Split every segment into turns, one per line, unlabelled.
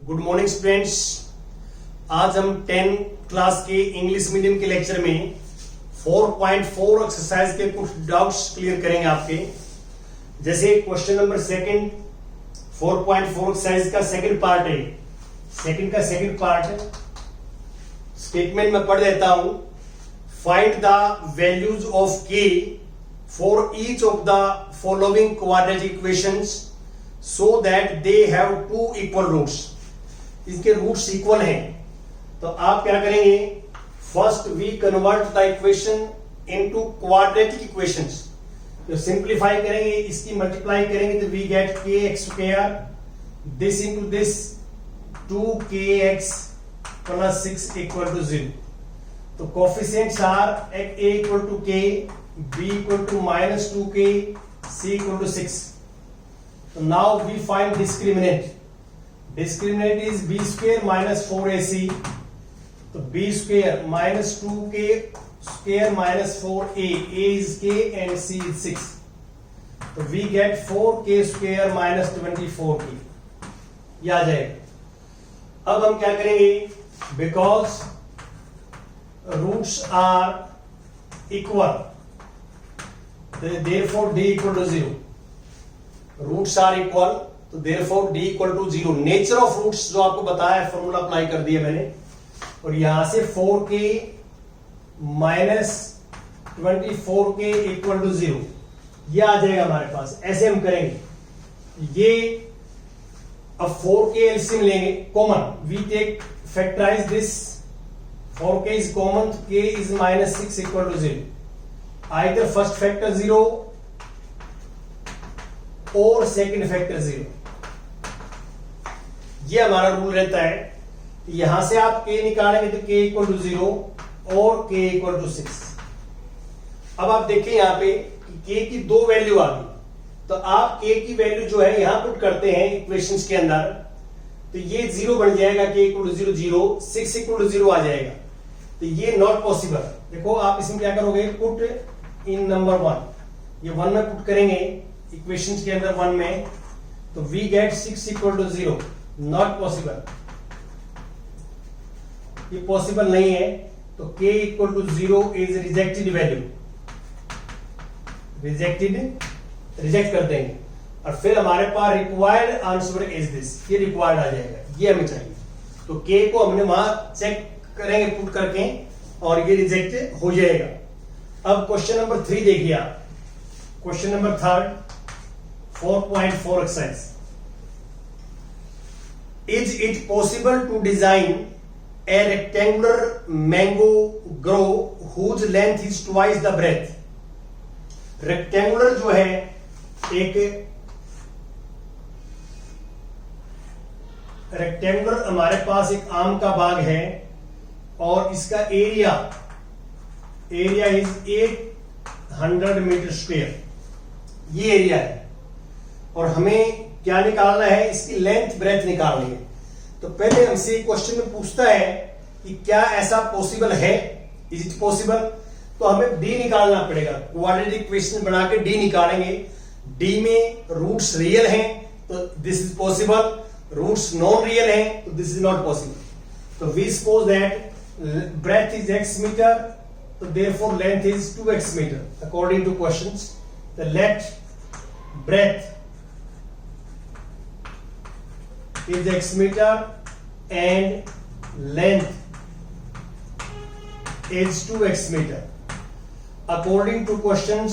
Good morning students. आज हम 10 class के इंग्लिश मीडियम के लेक्चर में 4.4 एक्सरसाइज के कुछ डाउट्स क्लियर करेंगे आपके। जैसे क्वेश्चन नंबर सेकंड 4.4 एक्सरसाइज का सेकंड पार्ट है। सेकंड पार्ट स्टेटमेंट में पढ़ देता हूं। Find the values of K for each of the following quadratic equations so that they have two equal roots. इसके रूट्स इक्वल हैं तो आप क्या करेंगे, first we convert the equation into quadratic equations. तो सिंप्लीफाई करेंगे, इसकी मल्टीप्लाई करेंगे तो we get K X square this into this 2kx plus 6 equal to 0। तो coefficients are A equal to K, B equal to minus 2k, C equal to 6। So now we find discriminant. Discriminant is b square minus 4ac. So b square minus 2k square minus 4a. A is k and c is 6. So we get 4k square minus 24k. ये आ जाएगा। अब हम क्या करेंगे, because roots are equal, therefore d equal to 0. Roots are equal तो therefore D equal to 0। Nature of roots जो आपको बताया है, फॉर्मूला अप्लाई कर दिया मैंने। और यहां से 4k minus 24k equal to 0 ये आ जाएगा हमारे पास। ऐसे हम करेंगे ये। अब 4k एलसीएम लेंगे common, we take factorize this. 4k is common, k is minus 6 equal to 0। Either first factor 0 और सेकंड फैक्टर 0। ये हमारा रूल रहता है। यहां से आप k निकालेंगे तो k इक्वल टू 0 और k इक्वल टू 6। अब आप देखिए यहां पे कि k की दो वैल्यू आ गई, तो आप k की वैल्यू जो है यहां पुट करते हैं इक्वेशंस के अंदर, तो ये 0 बन जाएगा। k equal to 0 0, 6 equal to 0 आ जाएगा। तो ये नॉट पॉसिबल। देखो आप इसमें क्या करोगे, पुट इन नंबर 1, ये 1 में पुट करेंगे इक्वेशंस के अंदर 1 में, तो we get 6 equal to 0। Not possible, ये पॉसिबल नहीं है। तो k equal to 0 is rejected value, reject कर देंगे। और फिर हमारे पास रिक्वायर्ड आंसर इज दिस, ये रिक्वायर्ड आ जाएगा, ये हमें चाहिए। तो k को हमने वहां चेक करेंगे पुट करके और ये रिजेक्ट हो जाएगा। अब क्वेश्चन नंबर 3 देखिए आप। Question number 3 4.4 exercise. Is it possible to design a rectangular mango grow whose length is twice the breadth? Rectangular जो है, एक rectangular हमारे पास एक आम का बाग है और इसका एरिया इज 800 मीटर स्क्वायर। ये एरिया है और हमें क्या निकालना है, इसकी लेंथ ब्रेथ निकालनी है। तो पहले हमसे क्वेश्चन में पूछता है कि क्या ऐसा पॉसिबल है, इज इट पॉसिबल। तो हमें डी निकालना पड़ेगा। क्वाड्रेटिक इक्वेशन बना के डी निकालेंगे। डी में रूट्स रियल हैं तो this is possible, roots non real हैं तो दिस इज नॉट पॉसिबल। तो we suppose that breadth is x metre, तो therefore length is 2x metre according to questions. तो let breadth is x meter and length is 2x meter. According to questions,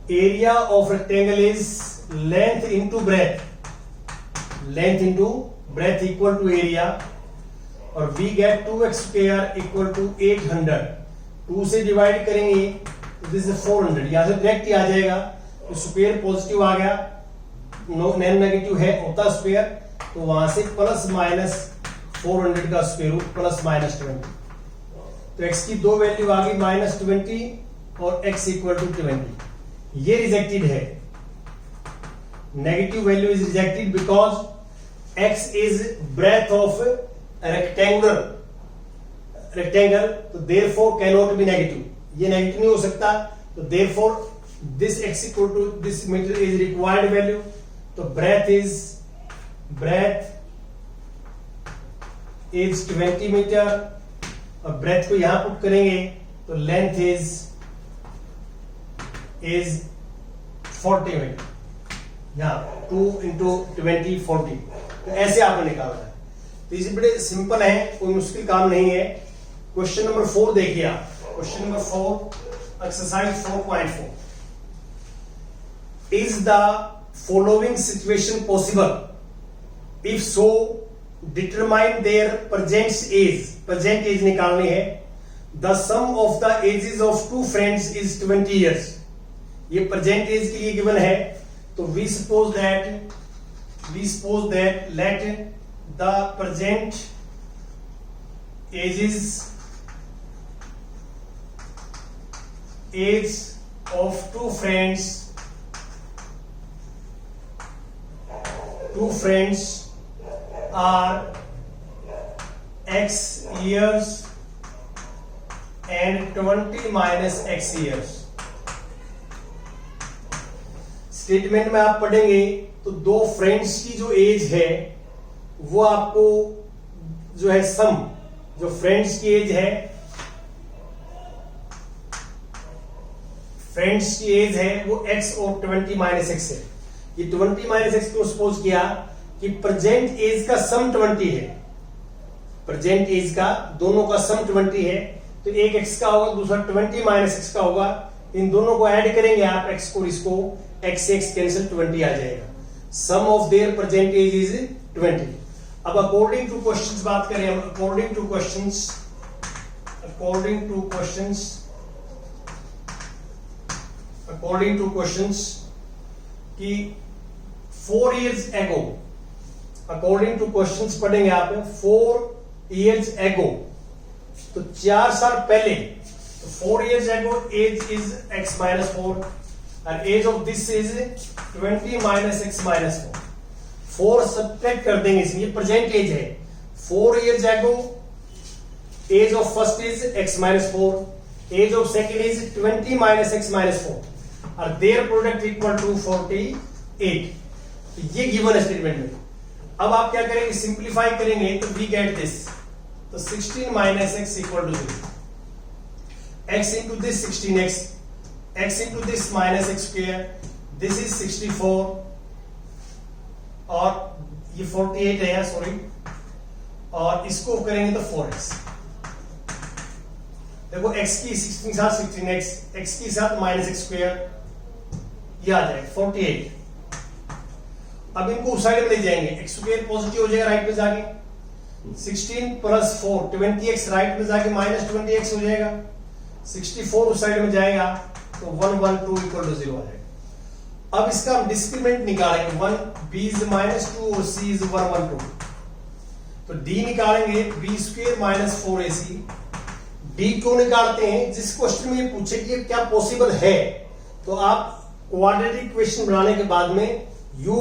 area of rectangle is length into breadth equal to area, और we get 2x square equal to 800। 2 से divide करेंगे तो this is 400, यहां से direct ही आ जाएगा। तो square positive आ गया, non negative है होता स्क्वायर, तो वहां से प्लस माइनस 400 का स्क्वायर रूट प्लस माइनस 20। तो x की दो वैल्यू आ गई माइनस 20 और x इक्वल टू 20। ये रिजेक्टेड है, negative value is rejected because x is breadth of rectangle, तो therefore can not be negative. ये नेगेटिव नहीं हो सकता, तो therefore this x equal to this meter is required value, तो breadth is 20 मीटर, और breadth को यहां पुट करेंगे तो length is 40 मीटर, यहाँ 2 into 20 40, तो ऐसे आपने निकालना है। तो ये बड़े सिंपल है, कोई मुश्किल काम नहीं है। क्वेश्चन नंबर 4 देखिए आप, question number 4 exercise 4.4, is the following situation possible, if so determine their present age निकालनी है। The sum of the ages of two friends is 20 years, ये प्रेजेंट एज के लिए गिवन है। तो we suppose that let the present age of two friends are x years and 20 minus x years। Statement में आप पढ़ेंगे तो दो फ्रेंड्स की जो एज है वो आपको जो है सम, जो फ्रेंड्स की एज है, वो x और 20 माइनस x है। ये 20 माइनस x को सपोज किया कि प्रेजेंट एज का सम 20 है, प्रेजेंट एज का दोनों का सम 20 है, तो एक x का होगा, दूसरा 20 माइनस x का होगा। इन दोनों को ऐड करेंगे आप x को, इसको x से x कैंसिल 20 आ जाएगा। Sum of their present age is 20। अब अकॉर्डिंग टू क्वेश्चंस बात करें हम, अकॉर्डिंग टू क्वेश्चंस कि 4 years ago, according to questions पढ़ेंगे आप 4 years ago, तो 4 साल पहले, तो 4 years ago age is x minus 4 और age of this is 20 minus x minus 4 subtract कर देंगे इसमें, ये प्रेजेंट एज है। 4 years ago age of first is x minus 4, age of second is 20 minus x minus 4 और their product equal to 48। ये given है statement में। अब आप क्या करेंगे, सिंप्लीफाई करेंगे तो वी गेट दिस, तो 16 minus x equal to 0, x into this 16x, x into this minus x square, this is 64 और ये 48 है, सॉरी, और इसको करेंगे तो 4x। देखो x की 16 के साथ 16x, x के साथ माइनस x स्क्वायर, ये आ जाएगा 48। अब इनको उस साइड में ले जाएंगे, एक्स स्क्वायर पॉजिटिव हो जाएगा राइट में जाके, 16 प्लस 4 20x राइट में जाके माइनस 20x हो जाएगा, 64 उस साइड में जाएगा तो 112 इक्वल टू 0 आ जाएगा। अब इसका हम डिस्क्रिमिनेंट निकालेंगे, 1 b इज -2 और c इज 112, तो d निकालेंगे b square minus 4ac। d क्यों निकालते हैं, जिस क्वेश्चन में ये पूछे कि क्या पॉसिबल है, तो आप क्वाड्रेटिक इक्वेशन बनाने के बाद में यू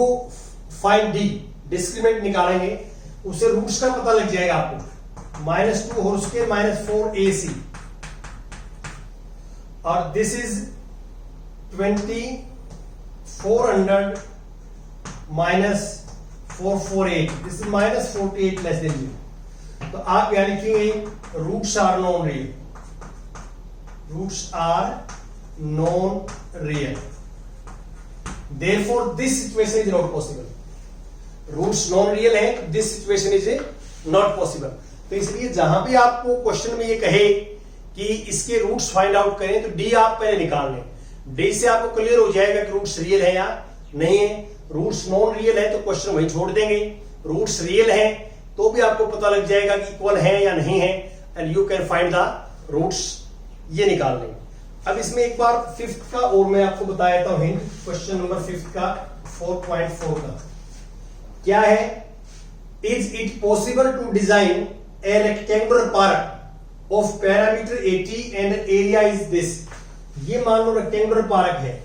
फाइंड डी, डिस्क्रिमिनेंट निकालेंगे, उसे रूट्स का पता लग जाएगा आपको, -2 होल स्क्वायर माइनस 4ac और this is 2400 minus 448, this is -48 less than 0। तो आप यहां लिखेंगे roots are non real, therefore this situation is not possible। Roots non real है, this situation is not possible. तो इसलिए जहां भी आपको क्वेश्चन में ये कहे कि इसके रूट्स फाइंड आउट करें, तो डी आप पहले निकाल लें, डी से आपको क्लियर हो जाएगा कि रूट्स रियल है या नहीं है। रूट्स नॉन रियल है तो क्वेश्चन वहीं छोड़ देंगे, रूट्स रियल है तो भी आपको पता लग जाएगा कि इक्वल है या नहीं है, and you can find the roots, ये निकाल लें। अब इसमें एक बार फिफ्थ का और मैं आपको बता देता हूं हिंट, क्वेश्चन नंबर फिफ्थ का 4.4 का क्या है, is it possible to design a rectangular park of perimeter 80 and area is this. ये मान लो रेक्टेंगुलर पार्क है,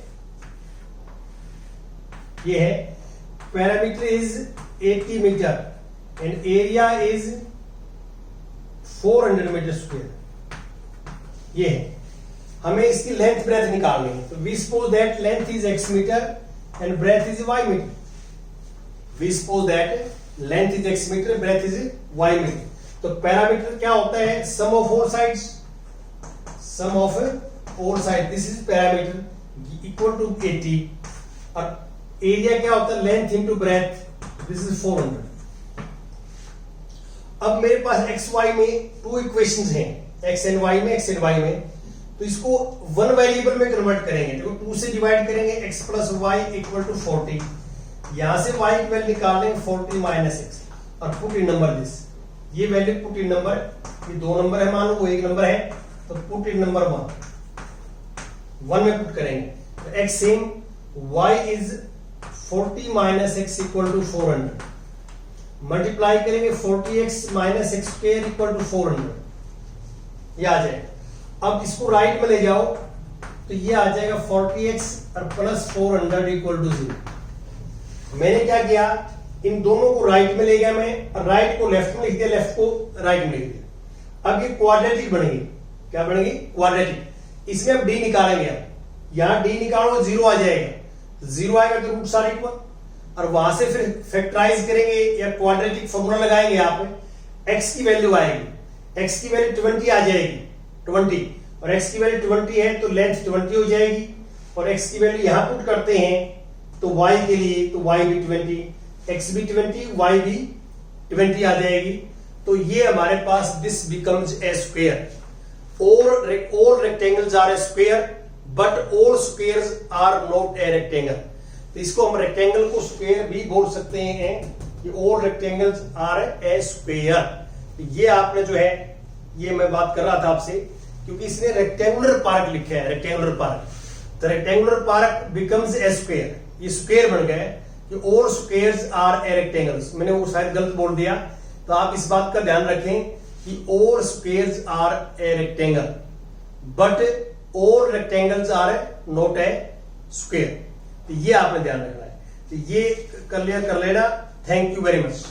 ये है, perimeter is 80 metre and area is 400 metre square, ये है। हमें इसकी लेंथ ब्रेथ निकालनी है। तो we suppose that length is x metre and breadth is y metre. We suppose that length is x metre, breadth is y metre. तो parameter क्या होता है? Sum of all sides, sum of all side, this is parameter equal to 80। और area क्या होता है? Length into breadth, this is 400। अब मेरे पास एक्स वाई में 2 इक्वेशंस हैं, एक्स एंड वाई में, तो इसको वन वेरिएबल में कन्वर्ट करेंगे। देखो 2 से डिवाइड करेंगे, x plus y equal to 40। यहां से y की वैल्यू निकाल लेंगे 40 माइनस एक्स और पुट इन नंबर दिस। ये वैल्यू पुट इन नंबर, ये 2 नंबर है, मान लो वो 1 नंबर है, तो पुट इन नंबर 1 में पुट करेंगे। तो x same, y is 40 minus x equal to 400। Multiply करेंगे 40x minus x square equal to 400, ये आ जाएगा। अब इसको राइट में ले जाओ तो ये आ जाएगा 40x और प्लस 400 इक्वल टू 0। मैंने क्या किया, इन दोनों को राइट में ले गया मैं, और राइट को लेफ्ट में लिख दिया, लेफ्ट को राइट में लिख दिया। अब ये क्वाड्रेटिक बनेगी, क्या बनेगी? क्वाड्रेटिक। इसमें अब डी निकालेंगे। अब यहां डी निकालो 0 आ जाएगा, 0 आएगा तो रूट सारे इक्वल, और वहां से फिर फैक्टराइज करेंगे या क्वाड्रेटिक फॉर्मूला लगाएंगे। यहाँ पे x की वैल्यू आएगी, x की वैल्यू 20 आ जाएगी, 20, और x की वैल्यू 20 है तो लेंथ 20 हो जाएगी, और x की वैल्यू यहां पुट करते हैं तो y के लिए, तो y भी 20, x भी 20, y भी 20 आ जाएगी। तो ये हमारे पास this becomes a square. all rectangles are a square but all squares are not a rectangle। तो इसको हम रेक्टेंगल को स्क्वायर भी बोल सकते हैं कि all rectangles are a square. तो ये आपने जो है, ये मैं बात कर रहा था आपसे, क्योंकि इसने रेक्टेंगुलर पार्क लिखा है, रेक्टेंगुलर पार्क। तो rectangular park becomes a square, ये स्क्वायर बन गया कि all squares are a rectangles. मैंने वो शायद गलत बोल दिया, तो आप इस बात का ध्यान रखें कि all squares are a rectangle but all rectangles are not a square. तो ये आपने ध्यान रखना है। तो ये क्लियर कर लेना। Thank you very much.